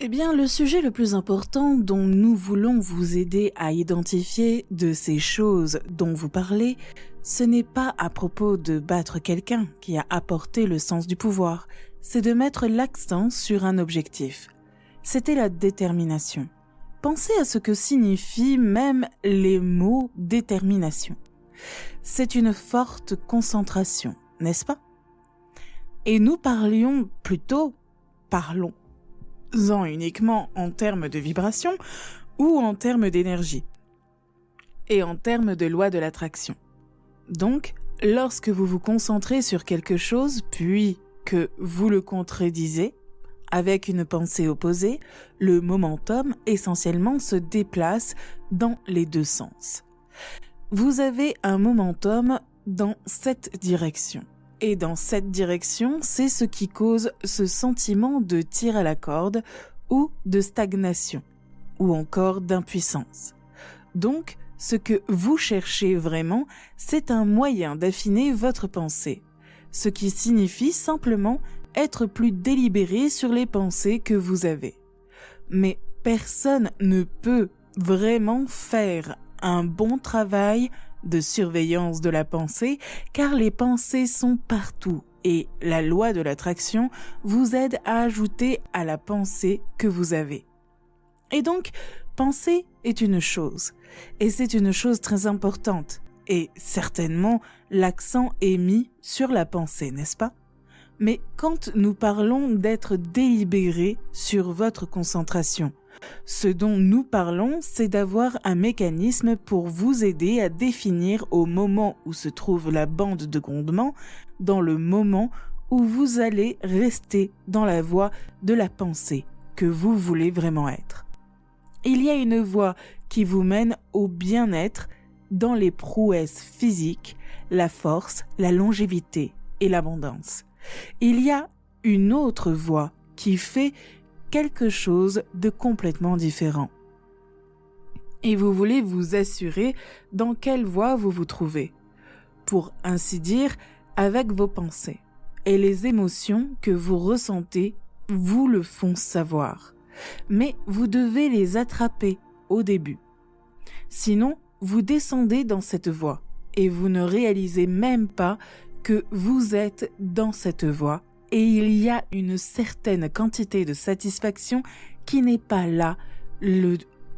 Eh bien, le sujet le plus important dont nous voulons vous aider à identifier de ces choses dont vous parlez, ce n'est pas à propos de battre quelqu'un qui a apporté le sens du pouvoir, c'est de mettre l'accent sur un objectif. C'était la détermination. Pensez à ce que signifient même les mots détermination. C'est une forte concentration, n'est-ce pas? Et nous parlons uniquement en termes de vibration ou en termes d'énergie et en termes de loi de l'attraction. Donc, lorsque vous vous concentrez sur quelque chose puis que vous le contredisez avec une pensée opposée, le momentum essentiellement se déplace dans les deux sens. Vous avez un momentum dans cette direction. Et dans cette direction, c'est ce qui cause ce sentiment de tir à la corde ou de stagnation, ou encore d'impuissance. Donc, ce que vous cherchez vraiment, c'est un moyen d'affiner votre pensée, ce qui signifie simplement être plus délibéré sur les pensées que vous avez. Mais personne ne peut vraiment faire un bon travail de surveillance de la pensée, car les pensées sont partout et la loi de l'attraction vous aide à ajouter à la pensée que vous avez. Et donc, penser est une chose, et c'est une chose très importante, et certainement l'accent est mis sur la pensée, n'est-ce pas? Mais quand nous parlons d'être délibéré sur votre concentration, ce dont nous parlons, c'est d'avoir un mécanisme pour vous aider à définir au moment où se trouve la bande de grondement, dans le moment où vous allez rester dans la voie de la pensée que vous voulez vraiment être. Il y a une voie qui vous mène au bien-être dans les prouesses physiques, la force, la longévité et l'abondance. Il y a une autre voie qui fait quelque chose de complètement différent. Et vous voulez vous assurer dans quelle voie vous vous trouvez, pour ainsi dire, avec vos pensées. Et les émotions que vous ressentez vous le font savoir. Mais vous devez les attraper au début. Sinon, vous descendez dans cette voie et vous ne réalisez même pas que vous êtes dans cette voie. Et il y a une certaine quantité de satisfaction qui n'est pas là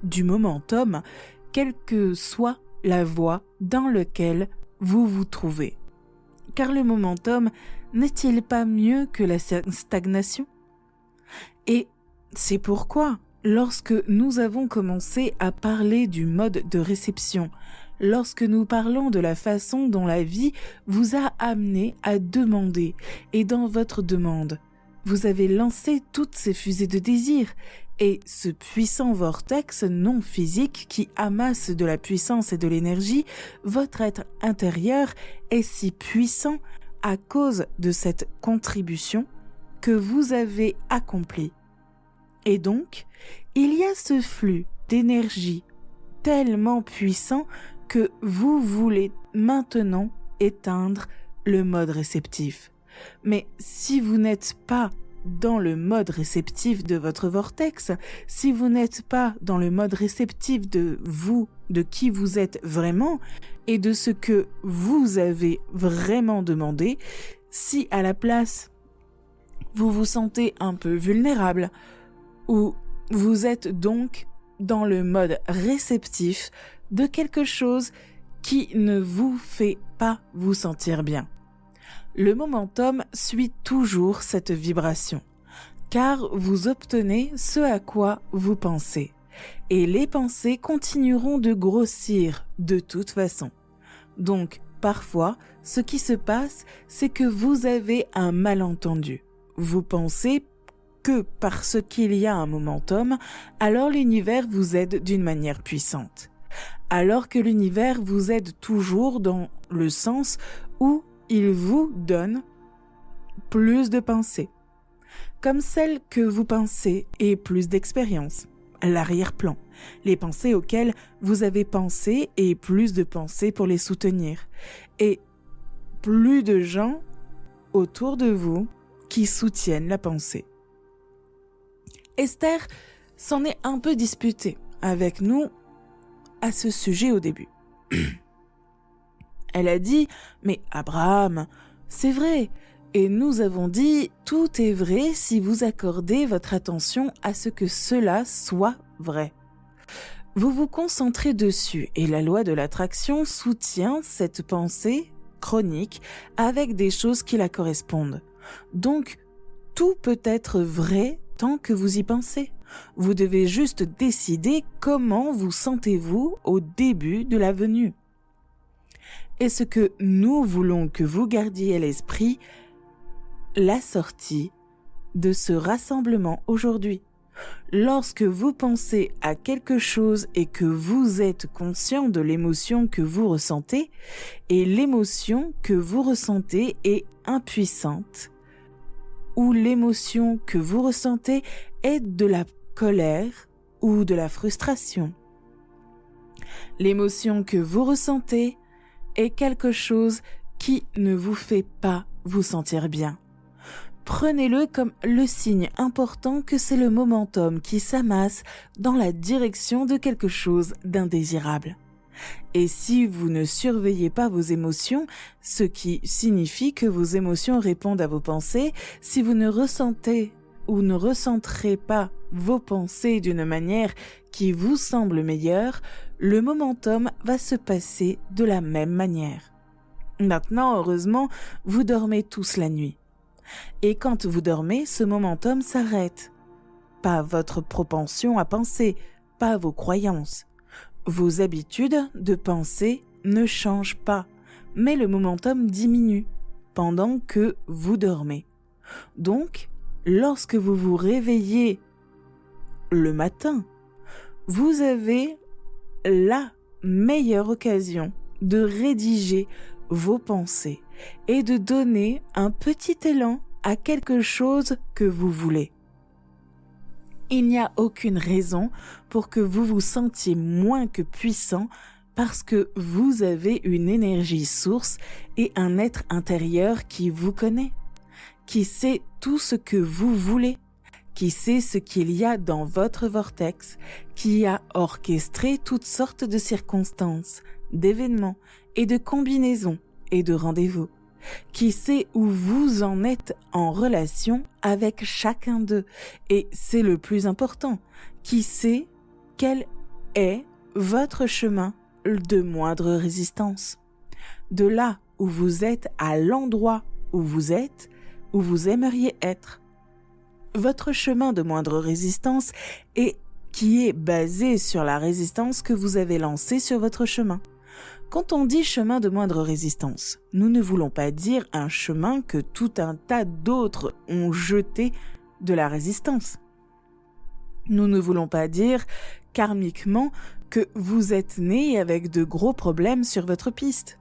du momentum, quelle que soit la voie dans laquelle vous vous trouvez. Car le momentum n'est-il pas mieux que la stagnation? Et c'est pourquoi, lorsque nous avons commencé à parler du mode de réception, lorsque nous parlons de la façon dont la vie vous a amené à demander, et dans votre demande, vous avez lancé toutes ces fusées de désir, et ce puissant vortex non physique qui amasse de la puissance et de l'énergie, votre être intérieur est si puissant à cause de cette contribution que vous avez accomplie. Et donc, il y a ce flux d'énergie tellement puissant que vous voulez maintenant éteindre le mode réceptif. Mais si vous n'êtes pas dans le mode réceptif de votre vortex, si vous n'êtes pas dans le mode réceptif de vous, de qui vous êtes vraiment et de ce que vous avez vraiment demandé, si à la place vous vous sentez un peu vulnérable ou vous êtes donc dans le mode réceptif de quelque chose qui ne vous fait pas vous sentir bien. Le momentum suit toujours cette vibration, car vous obtenez ce à quoi vous pensez, et les pensées continueront de grossir de toute façon. Donc, parfois, ce qui se passe, c'est que vous avez un malentendu. Vous pensez que parce qu'il y a un momentum, alors l'univers vous aide d'une manière puissante. Alors que l'univers vous aide toujours dans le sens où il vous donne plus de pensées, comme celles que vous pensez et plus d'expérience, l'arrière-plan, les pensées auxquelles vous avez pensé et plus de pensées pour les soutenir, et plus de gens autour de vous qui soutiennent la pensée. Esther s'en est un peu disputée avec nous à ce sujet au début. Elle a dit « Mais Abraham, c'est vrai !» Et nous avons dit « Tout est vrai si vous accordez votre attention à ce que cela soit vrai. » Vous vous concentrez dessus et la loi de l'attraction soutient cette pensée chronique avec des choses qui la correspondent. Donc, tout peut être vrai tant que vous y pensez. Vous devez juste décider comment vous sentez-vous au début de la venue. Et ce que nous voulons que vous gardiez à l'esprit, la sortie de ce rassemblement aujourd'hui. Lorsque vous pensez à quelque chose et que vous êtes conscient de l'émotion que vous ressentez, et l'émotion que vous ressentez est impuissante, ou l'émotion que vous ressentez est de la colère ou de la frustration. L'émotion que vous ressentez est quelque chose qui ne vous fait pas vous sentir bien. Prenez-le comme le signe important que c'est le momentum qui s'amasse dans la direction de quelque chose d'indésirable. Et si vous ne surveillez pas vos émotions, ce qui signifie que vos émotions répondent à vos pensées, si vous ne ressentez ou ne recentrez pas vos pensées d'une manière qui vous semble meilleure, le momentum va se passer de la même manière. Maintenant, heureusement, vous dormez tous la nuit. Et quand vous dormez, ce momentum s'arrête. Pas votre propension à penser, pas vos croyances. Vos habitudes de penser ne changent pas, mais le momentum diminue pendant que vous dormez. Donc, lorsque vous vous réveillez le matin, vous avez la meilleure occasion de rédiger vos pensées et de donner un petit élan à quelque chose que vous voulez. Il n'y a aucune raison pour que vous vous sentiez moins que puissant parce que vous avez une énergie source et un être intérieur qui vous connaît, qui sait tout ce que vous voulez, qui sait ce qu'il y a dans votre vortex, qui a orchestré toutes sortes de circonstances, d'événements et de combinaisons et de rendez-vous, qui sait où vous en êtes en relation avec chacun d'eux, et c'est le plus important, qui sait quel est votre chemin de moindre résistance. De là où vous êtes à l'endroit où vous êtes, où vous aimeriez être. Votre chemin de moindre résistance et qui est basé sur la résistance que vous avez lancée sur votre chemin. Quand on dit chemin de moindre résistance, nous ne voulons pas dire un chemin que tout un tas d'autres ont jeté de la résistance. Nous ne voulons pas dire karmiquement que vous êtes né avec de gros problèmes sur votre piste.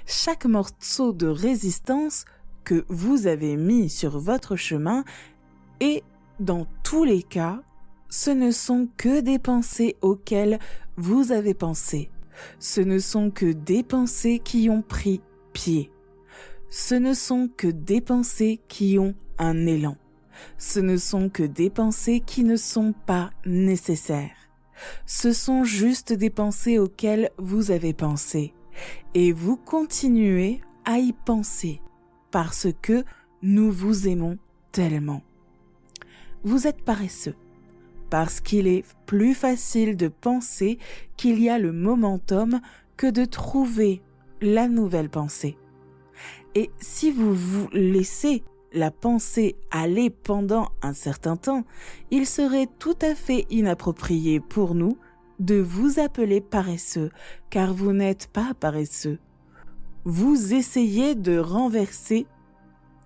Chaque morceau de résistance que vous avez mis sur votre chemin et dans tous les cas, ce ne sont que des pensées auxquelles vous avez pensé. Ce ne sont que des pensées qui ont pris pied. Ce ne sont que des pensées qui ont un élan. Ce ne sont que des pensées qui ne sont pas nécessaires. Ce sont juste des pensées auxquelles vous avez pensé. Et vous continuez à y penser parce que nous vous aimons tellement. Vous êtes paresseux parce qu'il est plus facile de penser qu'il y a le momentum que de trouver la nouvelle pensée. Et si vous vous laissez la pensée aller pendant un certain temps, il serait tout à fait inapproprié pour nous de vous appeler paresseux, car vous n'êtes pas paresseux. Vous essayez de renverser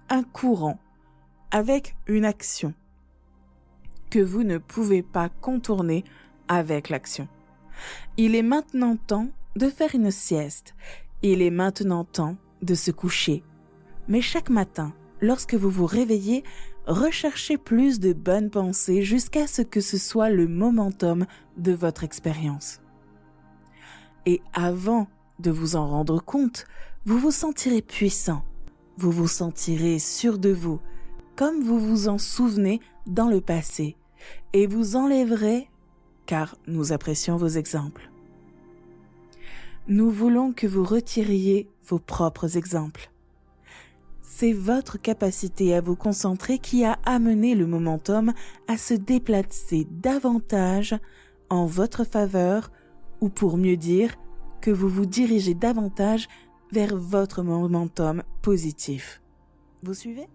un courant avec une action que vous ne pouvez pas contourner avec l'action. Il est maintenant temps de faire une sieste. Il est maintenant temps de se coucher. Mais chaque matin, lorsque vous vous réveillez, recherchez plus de bonnes pensées jusqu'à ce que ce soit le momentum de votre expérience. Et avant de vous en rendre compte, vous vous sentirez puissant. Vous vous sentirez sûr de vous, comme vous vous en souvenez dans le passé, et vous enlèverez, car nous apprécions vos exemples. Nous voulons que vous retiriez vos propres exemples. C'est votre capacité à vous concentrer qui a amené le momentum à se déplacer davantage en votre faveur, ou pour mieux dire, que vous vous dirigez davantage vers votre momentum positif. Vous suivez ?